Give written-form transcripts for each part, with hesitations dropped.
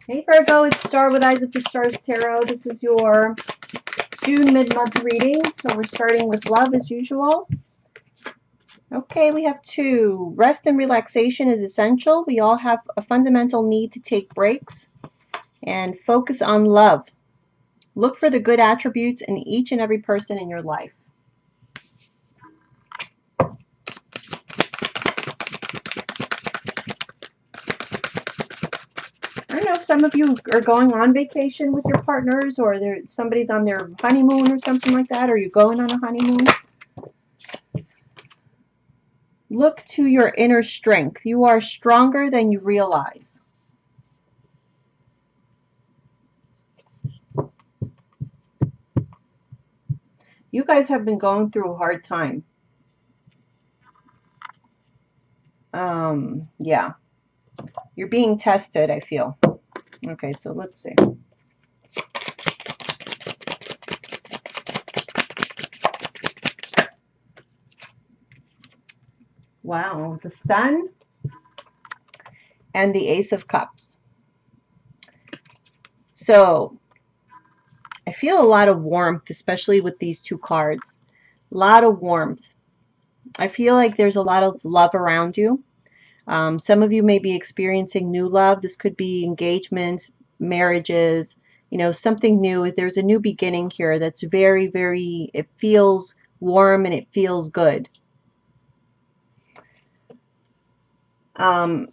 Hey Virgo, it's Star with Eyes of the Stars Tarot. This is your June mid-month reading. So we're starting with love as usual. Okay, we have 2. Rest and relaxation is essential. We all have a fundamental need to take breaks and focus on love. Look for the good attributes in each and every person in your life. I don't know if some of you are going on vacation with your partners, or somebody's on their honeymoon or something like that. Are you going on a honeymoon? Look to your inner strength. You are stronger than you realize. You guys have been going through a hard time. Yeah. You're being tested, I feel. Okay, so let's see. Wow, the Sun and the Ace of Cups. So, I feel a lot of warmth, especially with these 2 cards. A lot of warmth. I feel like there's a lot of love around you. Some of you may be experiencing new love. This could be engagements, marriages, something new. There's a new beginning here that's very, very, it feels warm and it feels good. And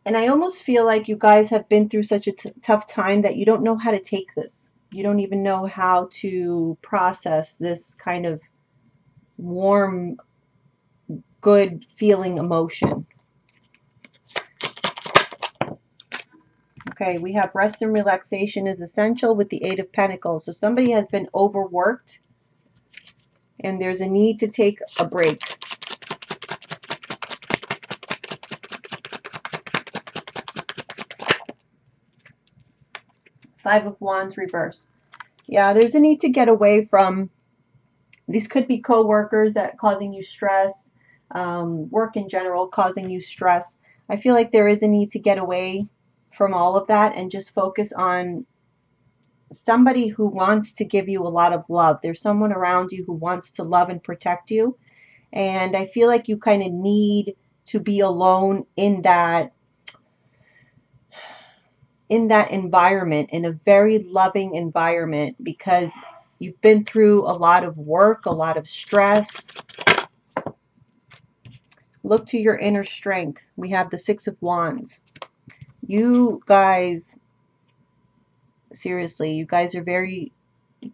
I almost feel like you guys have been through such a tough time that you don't know how to take this. You don't even know how to process this kind of warm, good feeling emotion. Okay, we have rest and relaxation is essential with the 8 of Pentacles. So somebody has been overworked and there's a need to take a break. Five of Wands reverse. Yeah, there's a need to get away from, these could be co-workers that causing you stress, work in general causing you stress. I feel like there is a need to get away from all of that and just focus on somebody who wants to give you a lot of love. There's someone around you who wants to love and protect you. And I feel like you kind of need to be alone in that environment, in a very loving environment, because you've been through a lot of work, a lot of stress. Look to your inner strength. We have the 6 of Wands. You guys, seriously, you guys are very,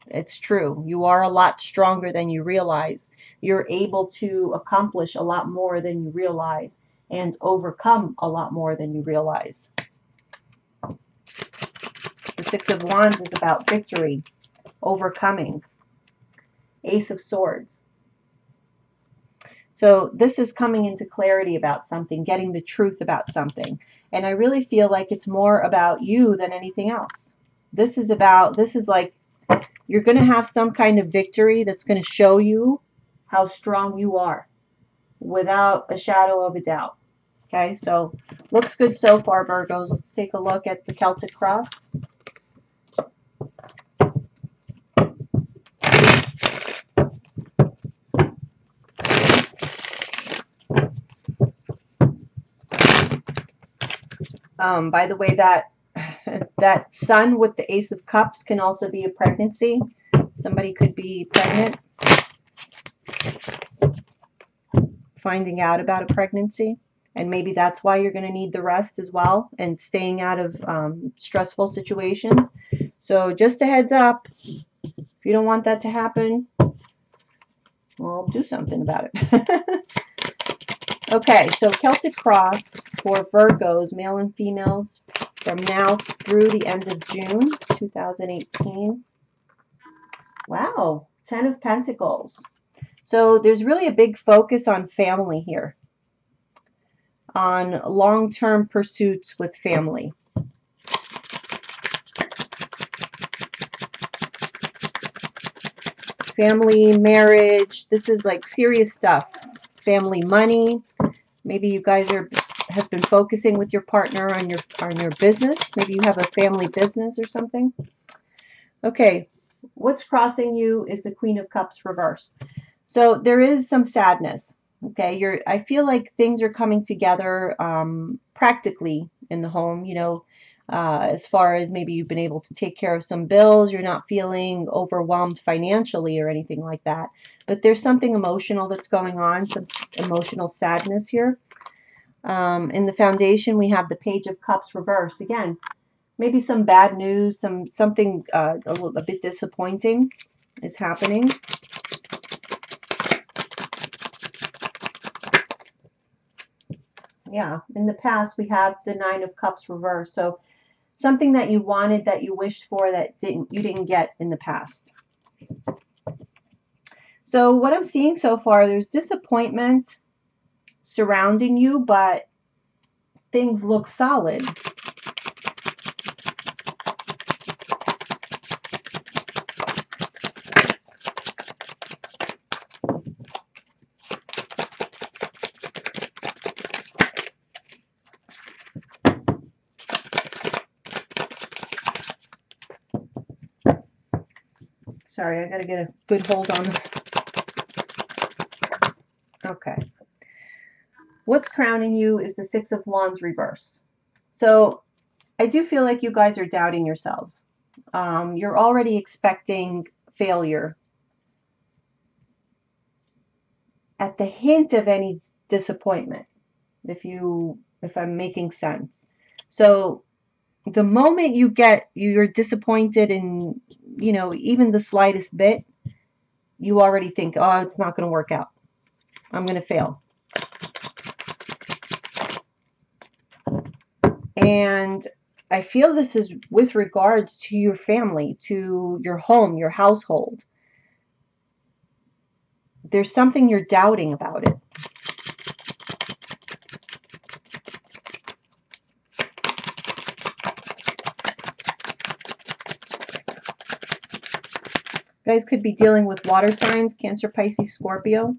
it's true. You are a lot stronger than you realize. You're able to accomplish a lot more than you realize and overcome a lot more than you realize. The 6 of Wands is about victory, overcoming. Ace of Swords. So this is coming into clarity about something, getting the truth about something. And I really feel like it's more about you than anything else. This is like you're going to have some kind of victory that's going to show you how strong you are without a shadow of a doubt. Okay, so looks good so far, Virgos. Let's take a look at the Celtic cross. By the way, that Sun with the Ace of Cups can also be a pregnancy. Somebody could be pregnant, finding out about a pregnancy, and maybe that's why you're going to need the rest as well and staying out of stressful situations. So just a heads up, if you don't want that to happen, well, do something about it. Okay, so Celtic cross for Virgos, male and females, from now through the end of June 2018. Wow, 10 of Pentacles. So there's really a big focus on family here, on long-term pursuits with family. Family, marriage, this is like serious stuff. Family money. Maybe you guys are have been focusing with your partner on your business. Maybe you have a family business or something. Okay, what's crossing you is the Queen of Cups reverse. So there is some sadness. Okay, I feel like things are coming together practically in the home. As far as maybe you've been able to take care of some bills, you're not feeling overwhelmed financially or anything like that. But there's something emotional that's going on, some emotional sadness here. In the foundation, we have the Page of Cups reverse. Again, maybe some bad news, something a bit disappointing is happening. Yeah, in the past we have the Nine of Cups reverse. So something that you wanted, that you wished for, that you didn't get in the past. So what I'm seeing so far, there's disappointment surrounding you, but things look solid. Sorry, I got to get a good hold on. Okay. What's crowning you is the Six of Wands reverse. So I do feel like you guys are doubting yourselves. You're already expecting failure at the hint of any disappointment, if I'm making sense. So the moment you're disappointed in, even the slightest bit, you already think, oh, it's not going to work out. I'm going to fail. And I feel this is with regards to your family, to your home, your household. There's something you're doubting about it. You guys could be dealing with water signs, Cancer, Pisces, Scorpio.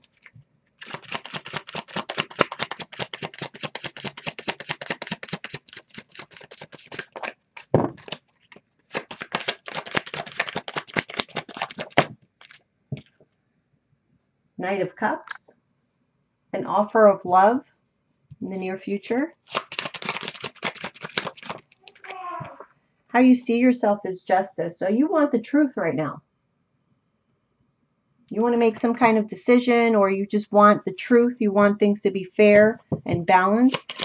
Knight of Cups, an offer of love in the near future. How you see yourself is justice. So you want the truth right now. You want to make some kind of decision, or you just want the truth. You want things to be fair and balanced.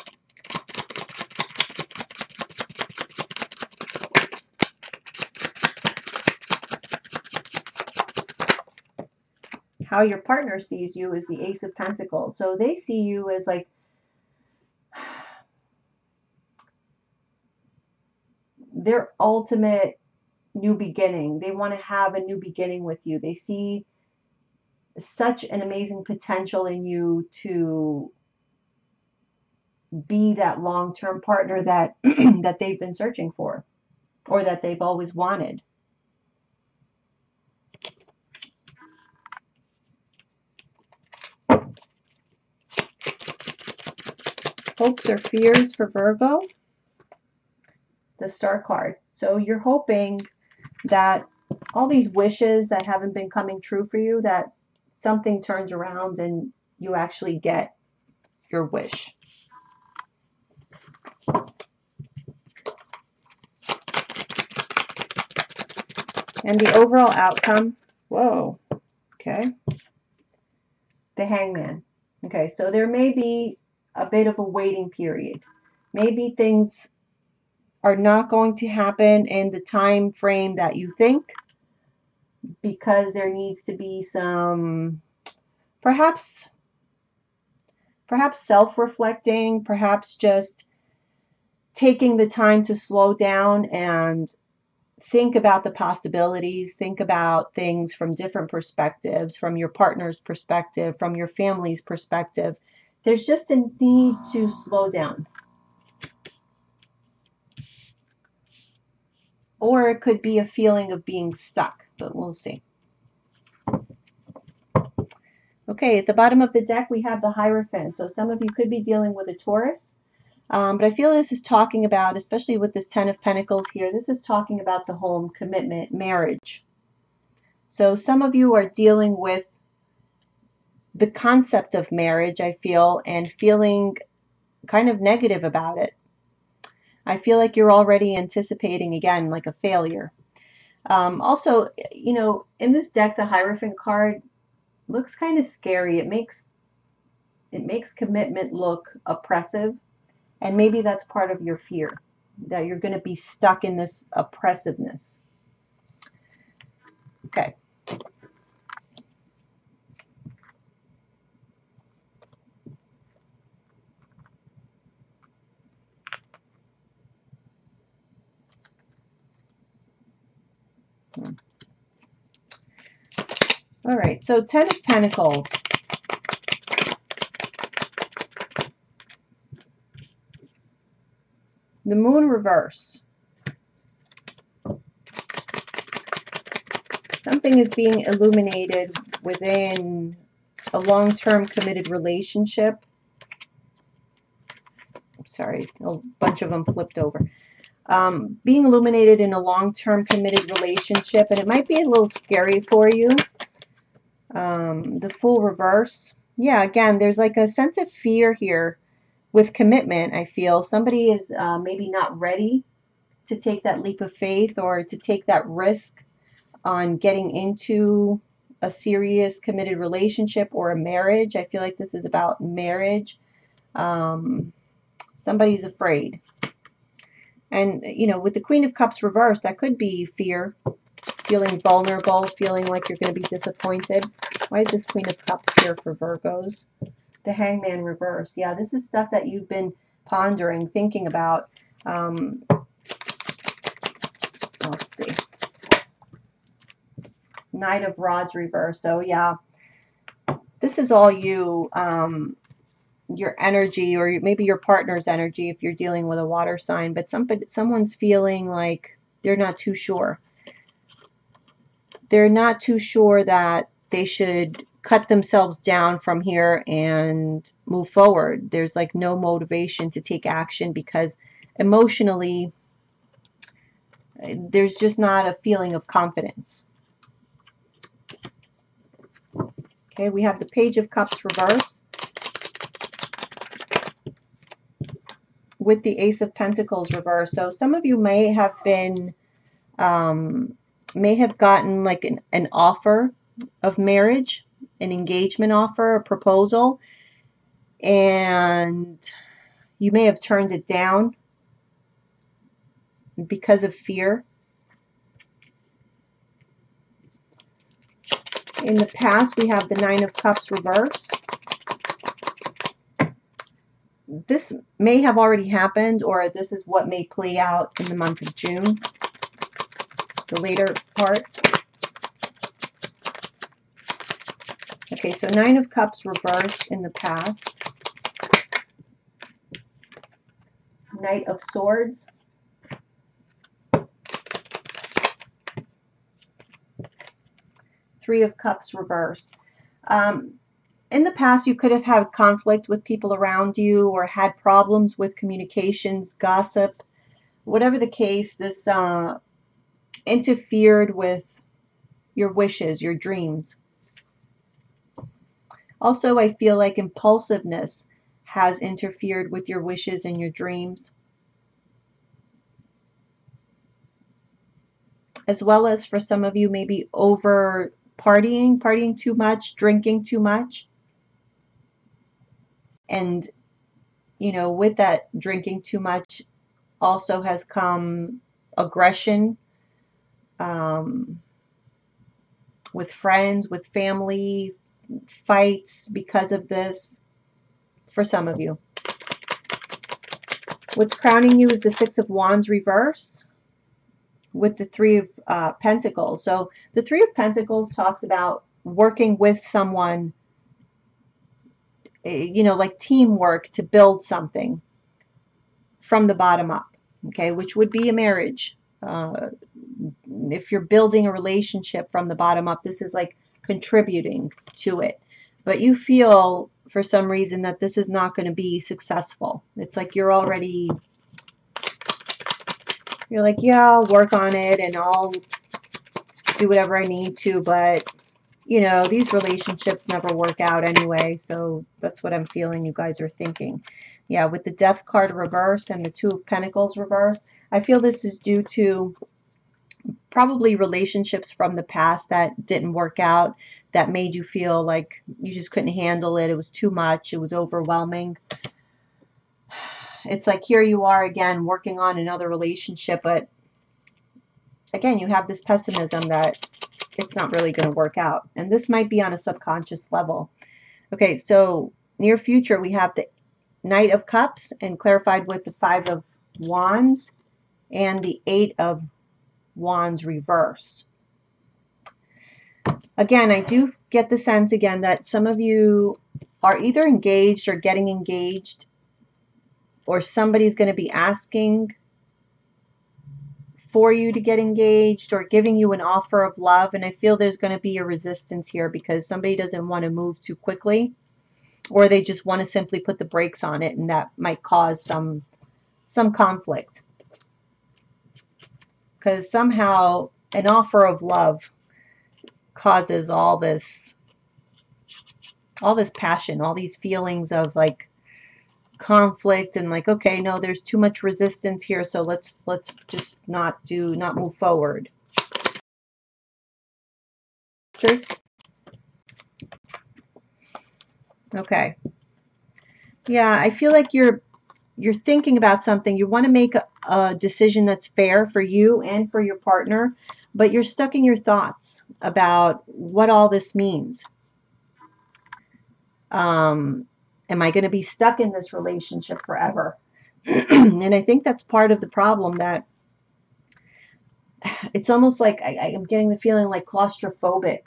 How your partner sees you is the Ace of Pentacles. So they see you as like their ultimate new beginning. They want to have a new beginning with you. They see such an amazing potential in you to be that long-term partner that that they've been searching for, or that they've always wanted. Hopes or fears for Virgo, the Star card. So you're hoping that all these wishes that haven't been coming true for you, that something turns around and you actually get your wish. And the overall outcome, whoa, okay, the Hangman. Okay, so there may be a bit of a waiting period. Maybe things are not going to happen in the time frame that you think, because there needs to be some, perhaps self-reflecting, perhaps just taking the time to slow down and think about the possibilities, think about things from different perspectives, from your partner's perspective, from your family's perspective. There's just a need to slow down. Or it could be a feeling of being stuck, but we'll see. Okay, at the bottom of the deck, we have the Hierophant. So some of you could be dealing with a Taurus. But I feel this is talking about, especially with this Ten of Pentacles here, this is talking about the home, commitment, marriage. So some of you are dealing with the concept of marriage, I feel, and feeling kind of negative about it. I feel like you're already anticipating, again, like a failure. Also, you know, in this deck, the Hierophant card looks kind of scary. It makes commitment look oppressive, and maybe that's part of your fear, that you're going to be stuck in this oppressiveness. Okay. All right, so Ten of Pentacles. The Moon reverse. Something is being illuminated within a long-term committed relationship. I'm sorry, a bunch of them flipped over. Being illuminated in a long-term committed relationship, and it might be a little scary for you. The Fool reverse. Yeah, again, there's like a sense of fear here with commitment, I feel. Somebody is maybe not ready to take that leap of faith or to take that risk on getting into a serious committed relationship or a marriage. I feel like this is about marriage. Somebody's afraid. And, you know, with the Queen of Cups reversed, that could be fear, feeling vulnerable, feeling like you're going to be disappointed. Why is this Queen of Cups here for Virgos? The Hangman reverse. Yeah, this is stuff that you've been pondering, thinking about. Let's see. Knight of Rods reverse. So yeah, this is all you, your energy, or maybe your partner's energy if you're dealing with a water sign, but someone's feeling like they're not too sure. They're not too sure that they should cut themselves down from here and move forward. There's like no motivation to take action because emotionally there's just not a feeling of confidence. Okay, we have the Page of Cups reverse with the Ace of Pentacles reverse. So some of you may have been, may have gotten like an offer of marriage, an engagement offer, a proposal, and you may have turned it down because of fear. In the past, we have the Nine of Cups reverse. This may have already happened, or this is what may play out in the month of June, the later part. Okay, so Nine of Cups reversed in the past. Knight of Swords. Three of Cups reversed. In the past, you could have had conflict with people around you or had problems with communications, gossip, whatever the case. This interfered with your wishes, your dreams. Also, I feel like impulsiveness has interfered with your wishes and your dreams, as well as for some of you maybe over partying too much, drinking too much. And, you know, with that drinking too much also has come aggression with friends, with family, fights because of this for some of you. What's crowning you is the Six of Wands reverse with the Three of Pentacles. So the Three of Pentacles talks about working with someone, you know, like teamwork to build something from the bottom up, okay, which would be a marriage. If you're building a relationship from the bottom up, this is like contributing to it. But you feel for some reason that this is not going to be successful. It's like you're already, you're like, yeah, I'll work on it and I'll do whatever I need to, but you know, these relationships never work out anyway, so that's what I'm feeling you guys are thinking. Yeah, with the Death card reverse and the Two of Pentacles reverse, I feel this is due to probably relationships from the past that didn't work out, that made you feel like you just couldn't handle it. It was too much. It was overwhelming. It's like here you are again working on another relationship, but again, you have this pessimism that it's not really going to work out. And this might be on a subconscious level. Okay, so near future, we have the Knight of Cups and clarified with the Five of Wands and the Eight of Wands reverse. Again, I do get the sense again that some of you are either engaged or getting engaged, or somebody's going to be asking for you to get engaged or giving you an offer of love. And I feel there's going to be a resistance here because somebody doesn't want to move too quickly, or they just want to simply put the brakes on it, and that might cause some conflict. Because somehow an offer of love causes all this passion, all these feelings of like conflict and like, okay, no, there's too much resistance here, so let's just not move forward. Okay. Yeah, I feel like you're thinking about something. You want to make a decision that's fair for you and for your partner, but you're stuck in your thoughts about what all this means. Am I going to be stuck in this relationship forever? And I think that's part of the problem, that it's almost like I'm getting the feeling like claustrophobic,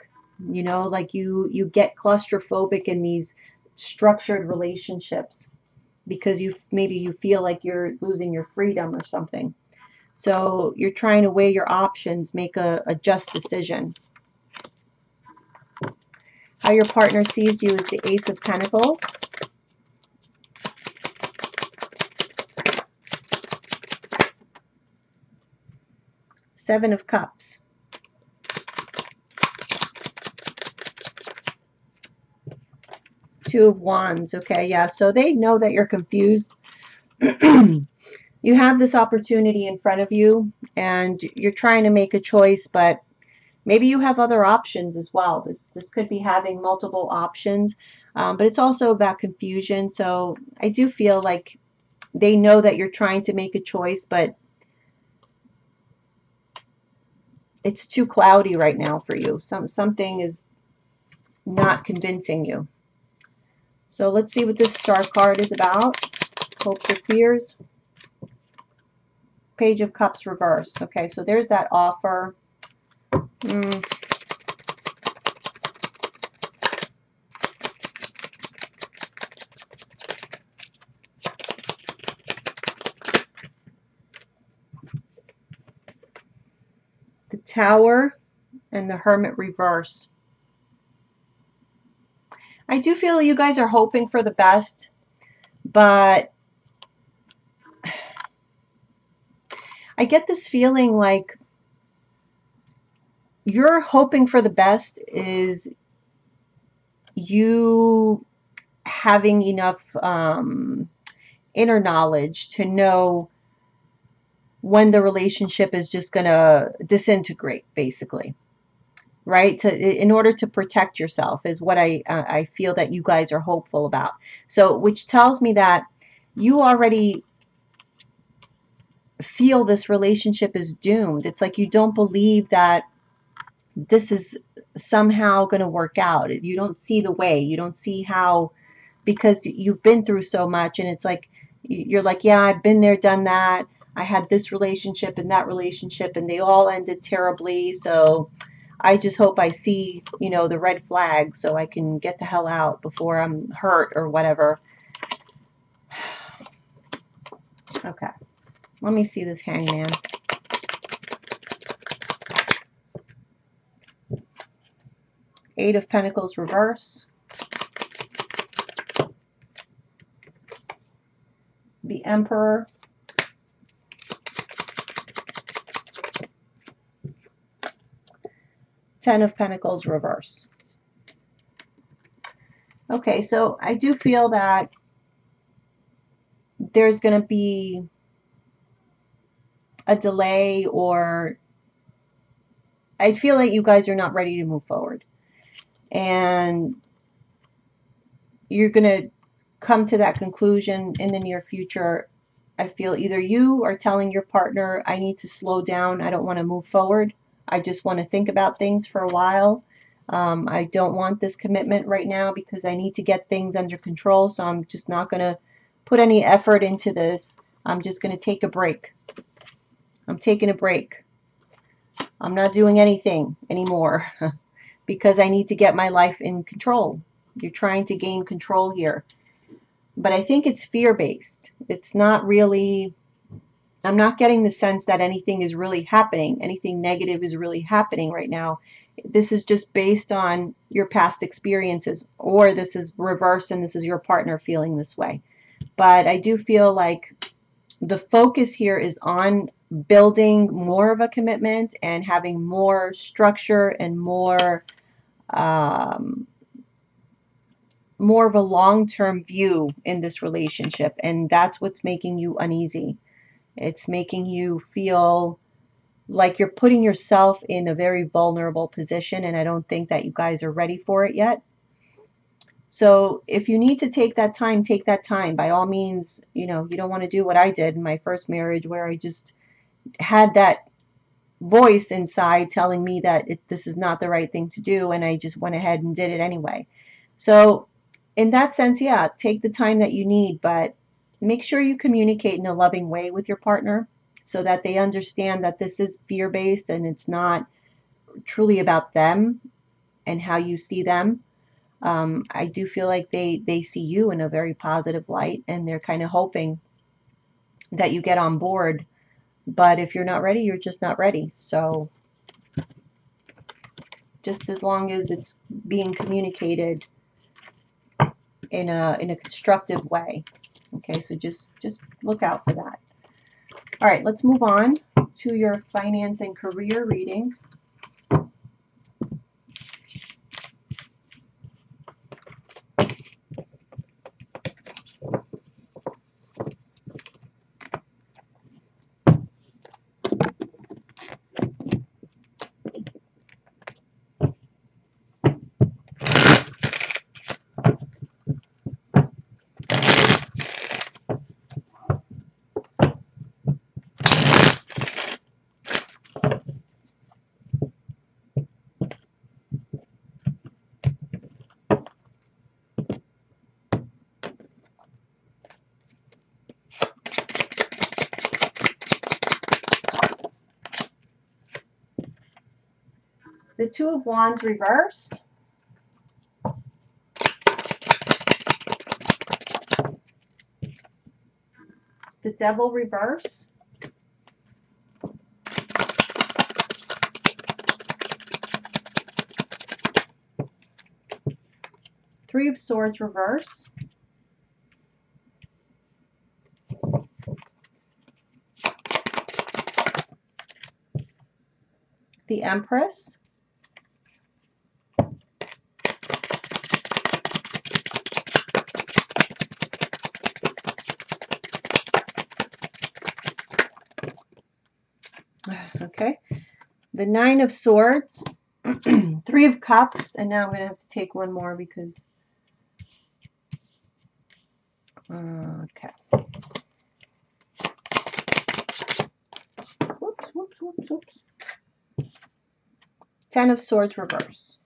you know, like you get claustrophobic in these structured relationships because maybe you feel like you're losing your freedom or something. So you're trying to weigh your options, make a just decision. How your partner sees you is the Ace of Pentacles. Seven of Cups. Two of Wands. Okay, yeah, so they know that you're confused. You have this opportunity in front of you and you're trying to make a choice, but maybe you have other options as well. This could be having multiple options, but it's also about confusion. So I do feel like they know that you're trying to make a choice, but it's too cloudy right now for you. Something is not convincing you. So let's see what this Star card is about. Hopes or fears. Page of Cups reverse. Okay, so there's that offer. The Tower and the Hermit reverse. I do feel you guys are hoping for the best, but I get this feeling like you're hoping for the best is you having enough inner knowledge to know when the relationship is just going to disintegrate, basically, right? In order to protect yourself is what I feel that you guys are hopeful about. So, which tells me that you already feel this relationship is doomed. It's like you don't believe that this is somehow going to work out. You don't see the way. You don't see how, because you've been through so much, and it's like you're like, yeah, I've been there, done that. I had this relationship and that relationship, and they all ended terribly. So I just hope I see, you know, the red flag so I can get the hell out before I'm hurt or whatever. Okay. Let me see this Hangman. Eight of Pentacles reverse. Emperor, Ten of Pentacles reverse. Okay, so I do feel that there's going to be a delay, or I feel like you guys are not ready to move forward. And you're going to come to that conclusion in the near future. I feel either you are telling your partner, I need to slow down. I don't want to move forward. I just want to think about things for a while. I don't want this commitment right now because I need to get things under control. So I'm just not going to put any effort into this. I'm just going to take a break. I'm taking a break. I'm not doing anything anymore because I need to get my life in control. You're trying to gain control here. But I think it's fear-based. It's not really, I'm not getting the sense that anything is really happening. Anything negative is really happening right now. This is just based on your past experiences, or this is reverse and this is your partner feeling this way. But I do feel like the focus here is on building more of a commitment and having more structure and more of a long-term view in this relationship, and that's what's making you uneasy. It's making you feel like you're putting yourself in a very vulnerable position, and I don't think that you guys are ready for it yet. So if you need to take that time, take that time. By all means, you know, you don't want to do what I did in my first marriage, where I just had that voice inside telling me that this is not the right thing to do, and I just went ahead and did it anyway. So in that sense, yeah, take the time that you need, but make sure you communicate in a loving way with your partner so that they understand that this is fear-based and it's not truly about them and how you see them. I do feel like they see you in a very positive light, and they're kind of hoping that you get on board. But if you're not ready, you're just not ready. So just as long as it's being communicated in a constructive way. Okay, so just look out for that. All right, let's move on to your finance and career reading. The Two of Wands reversed. The Devil reversed. Three of Swords reverse. The Empress. Okay. The Nine of Swords. Three of Cups. And now I'm going to have to take one more because... okay. Whoops. Ten of Swords reverse.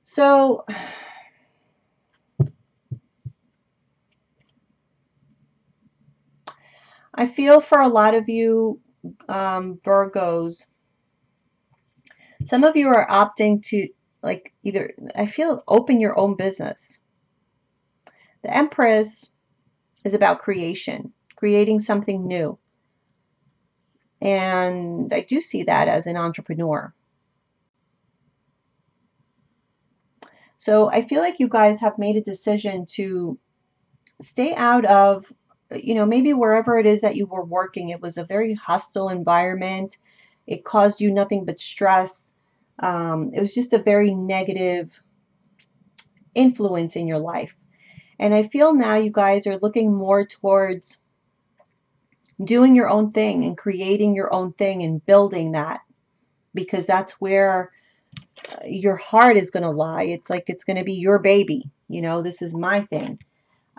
So I feel for a lot of you Virgos, some of you are opting to, like, either, I feel, open your own business. The Empress is about creation, creating something new. And I do see that as an entrepreneur. So I feel like you guys have made a decision to stay out of, maybe wherever it is that you were working, it was a very hostile environment. It caused you nothing but stress. It was just a very negative influence in your life. And I feel now you guys are looking more towards doing your own thing and creating your own thing and building that, because that's where your heart is going to lie. It's like it's going to be your baby. This is my thing.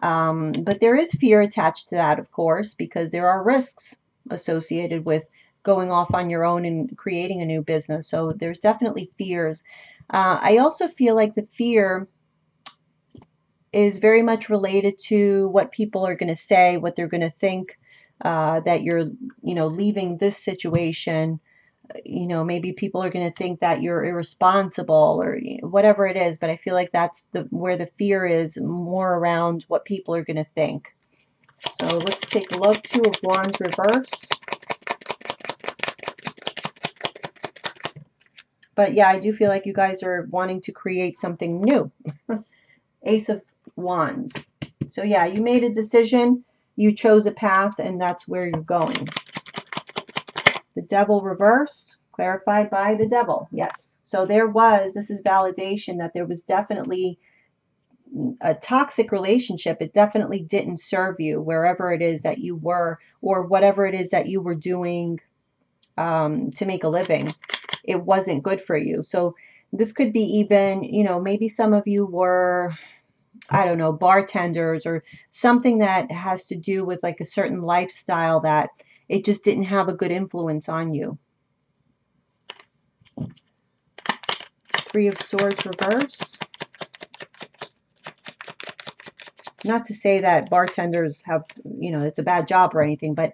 But there is fear attached to that, of course, because there are risks associated with going off on your own and creating a new business. So there's definitely fears. I also feel like the fear is very much related to what people are going to say, what they're going to think, that you're, leaving this situation. Maybe people are going to think that you're irresponsible or whatever it is, but I feel like that's where the fear is, more around what people are going to think. So let's take a look. Two of Wands reverse. But yeah, I do feel like you guys are wanting to create something new. Ace of Wands. So yeah, you made a decision, you chose a path, and that's where you're going. The Devil reverse, clarified by the Devil. Yes. So this is validation that there was definitely a toxic relationship. It definitely didn't serve you wherever it is that you were, or whatever it is that you were doing to make a living. It wasn't good for you. So this could be even, maybe some of you were, I don't know, bartenders or something that has to do with like a certain lifestyle that it just didn't have a good influence on you. Three of Swords reverse. Not to say that bartenders have, it's a bad job or anything, but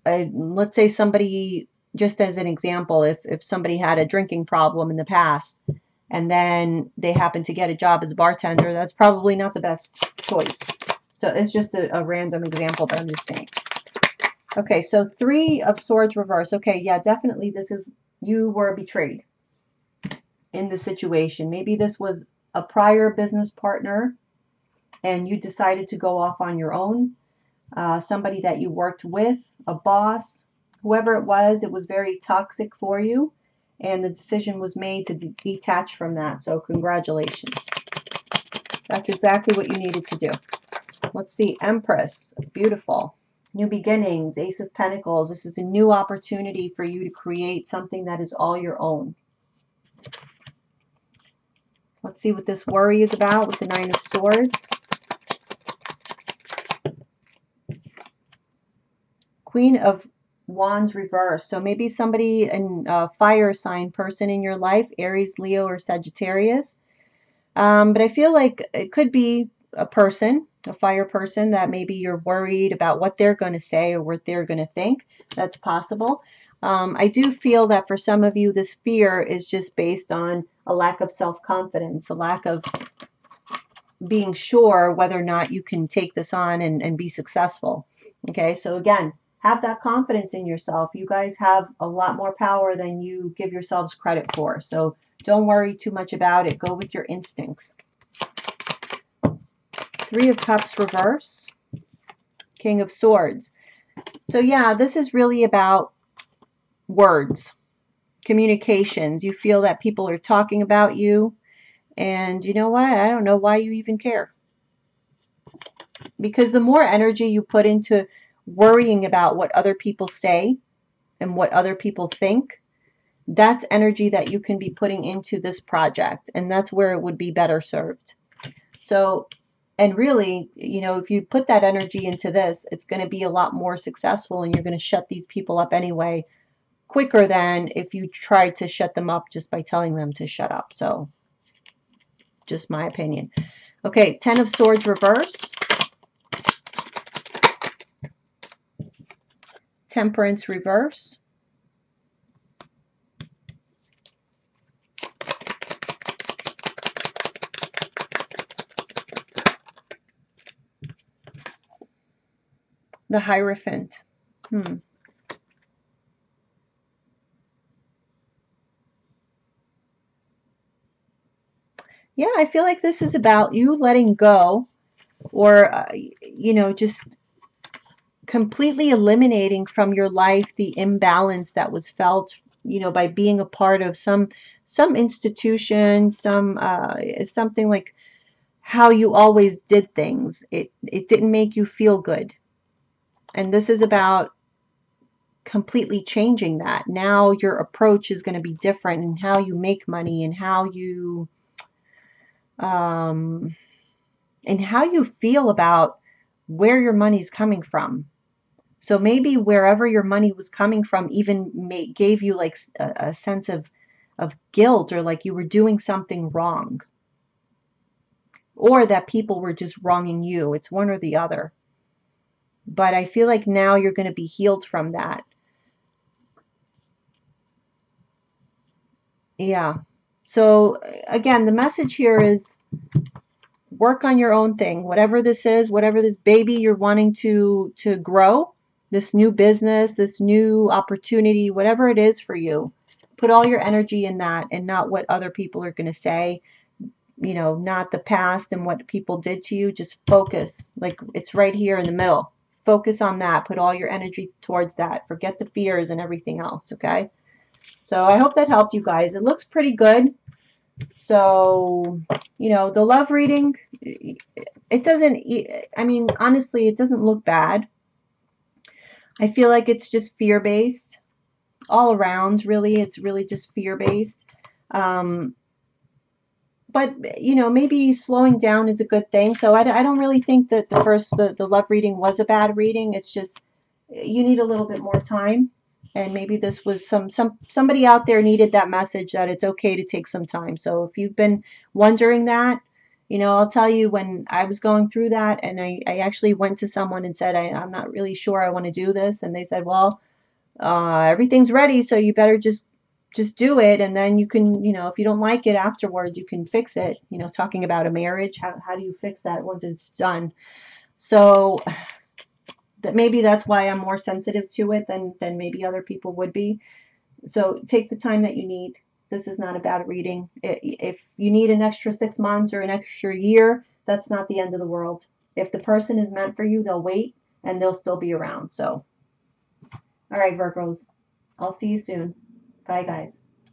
let's say somebody, just as an example, if somebody had a drinking problem in the past and then they happen to get a job as a bartender, that's probably not the best choice. So it's just a random example, but I'm just saying. Okay, so Three of Swords reverse. Okay, yeah, definitely you were betrayed in the situation. Maybe this was a prior business partner and you decided to go off on your own. Somebody that you worked with, a boss, whoever it was very toxic for you, and the decision was made to detach from that. So congratulations. That's exactly what you needed to do. Let's see, Empress, beautiful. New beginnings, Ace of Pentacles. This is a new opportunity for you to create something that is all your own. Let's see what this worry is about with the Nine of Swords. Queen of Wands reverse. So maybe somebody, a fire sign person in your life, Aries, Leo, or Sagittarius. But I feel like it could be a person, a fire person, that maybe you're worried about what they're going to say or what they're going to think. That's possible. I do feel that for some of you, this fear is just based on a lack of self-confidence, a lack of being sure whether or not you can take this on and be successful. Okay, so again, have that confidence in yourself. You guys have a lot more power than you give yourselves credit for. So don't worry too much about it. Go with your instincts. Three of Cups reverse. King of Swords. So yeah, this is really about words, communications. You feel that people are talking about you. And you know what? I don't know why you even care. Because the more energy you put into worrying about what other people say and what other people think, that's energy that you can be putting into this project, and that's where it would be better served. So, and really, if you put that energy into this, it's going to be a lot more successful, and you're going to shut these people up anyway quicker than if you tried to shut them up just by telling them to shut up. So, just my opinion. Okay, Ten of Swords reverse. Temperance reverse. The Hierophant. yeah, I feel like this is about you letting go, or you know, just completely eliminating from your life the imbalance that was felt, you know, by being a part of some institution, something like how you always did things. It didn't make you feel good. And this is about completely changing that. Now your approach is going to be different in how you make money um, and how you feel about where your money's coming from. So maybe wherever your money was coming from even gave you like a sense of guilt, or like you were doing something wrong, or that people were just wronging you. It's one or the other. But I feel like now you're going to be healed from that. Yeah. So again, the message here is work on your own thing. Whatever this is, whatever this baby you're wanting to grow, this new business, this new opportunity, whatever it is for you, put all your energy in that and not what other people are going to say, you know, not the past and what people did to you. Just focus. Like it's right here in the middle. Focus on that. Put all your energy towards that. Forget the fears and everything else, okay? So I hope that helped you guys. It looks pretty good. So, you know, the love reading, it doesn't, I mean, honestly, it doesn't look bad. I feel like it's just fear-based all around, really. It's really just fear-based. Um, but, you know, maybe slowing down is a good thing. So I don't really think that the love reading was a bad reading. It's just you need a little bit more time. And maybe this was somebody out there needed that message that it's okay to take some time. So if you've been wondering that, you know, I'll tell you, when I was going through that, and I actually went to someone and said, I'm not really sure I want to do this. And they said, well, everything's ready, so you better just do it, and then you can, you know, if you don't like it afterwards, you can fix it. You know, talking about a marriage, how do you fix that once it's done? So that maybe that's why I'm more sensitive to it than maybe other people would be. So take the time that you need. This is not a bad reading. If you need an extra 6 months or an extra year, that's not the end of the world. If the person is meant for you, they'll wait and they'll still be around. So, all right, Virgos, I'll see you soon. Bye, guys.